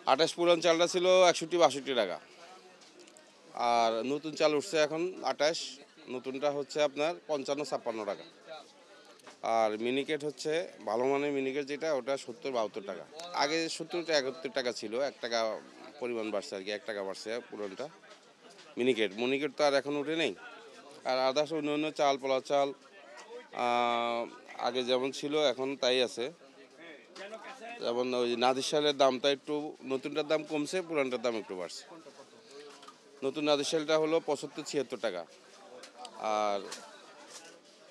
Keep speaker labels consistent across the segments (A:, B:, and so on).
A: 28 পুরান চালটা ছিল 61-62 টাকা, আর নতুন চাল উঠছে এখন 28, নতুনটা হচ্ছে আপনার 55-56 টাকা। আর মিনিকেট হচ্ছে ভালো মানের মিনিকেট যেটা, ওটা 70-72 টাকা। আগে 70-71 টাকা ছিল, 1 টাকা পরিমাণ বাড়ছে আর কি, 1 টাকা বাড়ছে পুরনটা। মিনিকেট তো আর এখন উঠে নেই। আর আদার্স অন্য চাল, পোলা চাল আগে যেমন ছিল এখন তাই আছে। যেমন ওই নাদির শালের দামটা একটু, নতুনটার দাম কমছে, পুরানটার দাম একটু বাড়ছে। নতুন নাদির শালটা হলো 75-76 টাকা, আর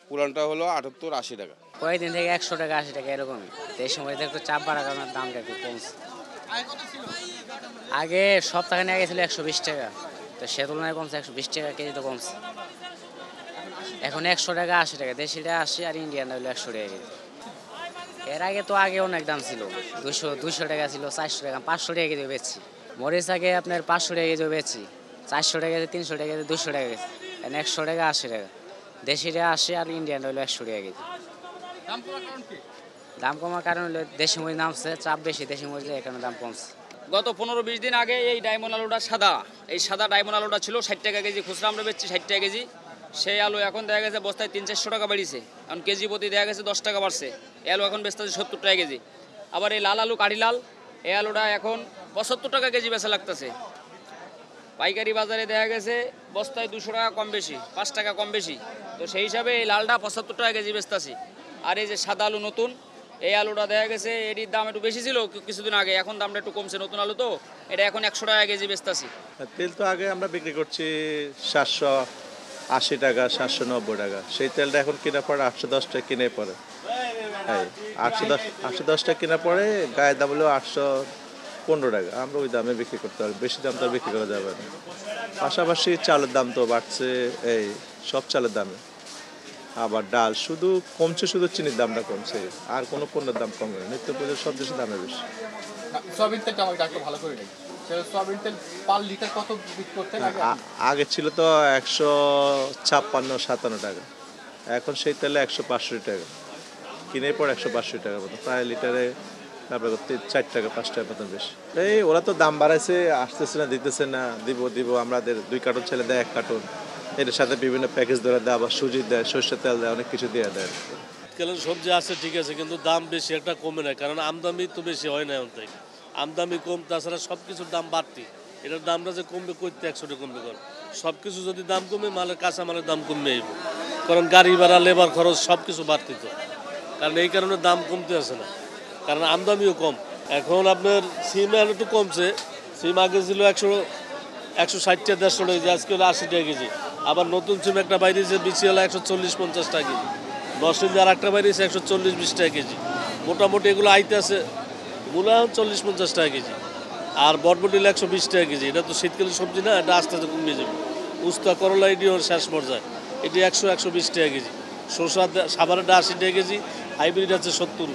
A: পুরানটা হলো 78-80 টাকা।
B: কয়েকদিন থেকে 100 টাকা 80 টাকা এরকমই। এই সময় একটু চাপ বাড়ার কারণে দামটা একটু কমছে। আগে সপ্তাহে নিয়ে গেছিল 120 টাকা, তো সে তুলনায় কমছে 120 টাকা কেজি তো কমছে। এখন 100 টাকা 80 টাকা, দেশিটা 80 আর ইন্ডিয়ান হলো 100 টাকা কেজি। এর আগে তো অনেক দাম ছিল, 200 টাকা ছিল, 400 টাকা, 500 টাকা কেজি বেচছি। মরিচ আগে আপনার 500 টাকা কেজি বেচছি, 400 টাকা কেজি, 300 টাকা কেজি, 200 টাকা কেজি। এখন 100 টাকা 80 টাকা, দেশিটা 80 আর ইন্ডিয়ান হলো 100 টাকা কেজি। দাম কমার কারণ হলো দেশি মরিচ নামছে, চাপ বেশি দেশি মরিচে, এখানে দাম কমছে।
C: গত 15-20 দিন আগে এই ডায়মন্ড আলুটা এই সাদা ডায়মন্ড আলুটা ছিল 60 টাকা কেজি, খুচরা আমরা বেচছি 60 টাকা কেজি। সেই আলু এখন দেখা গেছে বস্তায় 300-400 টাকা বাড়িছে, এখন কেজি প্রতি দেখা গেছে 10 টাকা বাড়ছে। এই আলু এখন বেচতেছে 70 টাকা কেজি। আবার এই লাল আলু, কাঠি লাল, এই আলুটা এখন 75 টাকা কেজি বেচা লাগতেছে। পাইকারি বাজারে দেখা গেছে বস্তায় 200 টাকা কম বেশি, 5 টাকা কম বেশি। তো সেই হিসাবে এই লালটা 75 টাকা কেজি বেচতেছি। আর এই যে সাদা আলু নতুন, এই আলুটা দেখা গেছে এটির দাম একটু বেশি ছিল কিছুদিন আগে, এখন দামটা একটু কমছে। নতুন আলু তো, এটা এখন 100 টাকা কেজি বেচতেছি।
D: তেল তো আগে আমরা বিক্রি করছি 780 টাকা, 790 টাকা। সেই তেলটা এখন কেনার পরে 810 টাকা কিনে পড়ে। হ্যাঁ, 810 টাকা কেনার পরে গায়ের দাম হলো 815 টাকা। আমরা ওই দামে বিক্রি করতে পারি, বেশি দাম তো আর বিক্রি করা যাবে না। পাশাপাশি চালের দাম তো বাড়ছে, এই সব চালের দামে। আবার ডাল শুধু কমছে, শুধু চিনির দামটা কমছে, আর কোনো পণ্যের দাম কমে না। নিত্য প্রয়োজন সব দেশের দামে বেশি।
E: সয়াবিন তেলটা আমাকে একটু ভালো করে দেখি, সয়াবিন তেল পার লিটার কত বিক্রি করতে লাগে?
D: আগে ছিল তো 156-57 টাকা, এখন সেই তেলে 165 টাকা, কিনে পর 165 টাকার মতো, প্রায় লিটারে তারপরে 4 টাকা 5 টাকার মতন বেশি। এই ওরা তো দাম বাড়াইছে, আসতেছে না, দিতেছে না। দিব আমাদের 2 কার্টন ছেলে দেয় 1 কার্টন, এটার সাথে বিভিন্ন প্যাকেজ ধরে দেয়, আবার সুজি দেয়, সরষের তেল দেয়, অনেক কিছু দিয়ে দেয়।
F: কারণ সবজি আছে ঠিক আছে, কিন্তু দাম বেশি একটা কমে না, কারণ আমদানি তো বেশি হয় না। এখন থেকে আমদানি কম, তাছাড়া সব কিছুর দাম বাড়তি। এটার দামটা যে কমবে করতে 100 টাকা কমবে, কারণ সব কিছু যদি দাম কমে, মালের কাঁচা মালের দাম কমবে আইব, কারণ গাড়ি ভাড়া, লেবার খরচ সব কিছু বাড়তি তো, কারণ এই কারণে দাম কমতে আসে না, কারণ আমদানিও কম। এখন আপনার সিম একটু কমছে, সিম আগে ছিল 160 টাকা 150 টাকা কেজি, আজকে হলো 80 টাকা কেজি। আবার নতুন সিম একটা বাইরেছে বিচি হলো 140-50 টাকা কেজি। 10 দিন আর একটা বাইরেছে 140-20 টাকা কেজি। মোটামুটি এগুলো আইতে আছে মূলা 40-50 টাকা কেজি, আর বটবটি 120 টাকা কেজি। এটা তো শীতকালীন সবজি না, এটা আস্তে আস্তে কমে যাবে। উস্তা, করলা এটিও শেষ পর্যায়ে, এটি 100-120 টাকা কেজি। শসা সাভারেরটা 80 টাকা কেজি, হাইব্রিড আছে 70।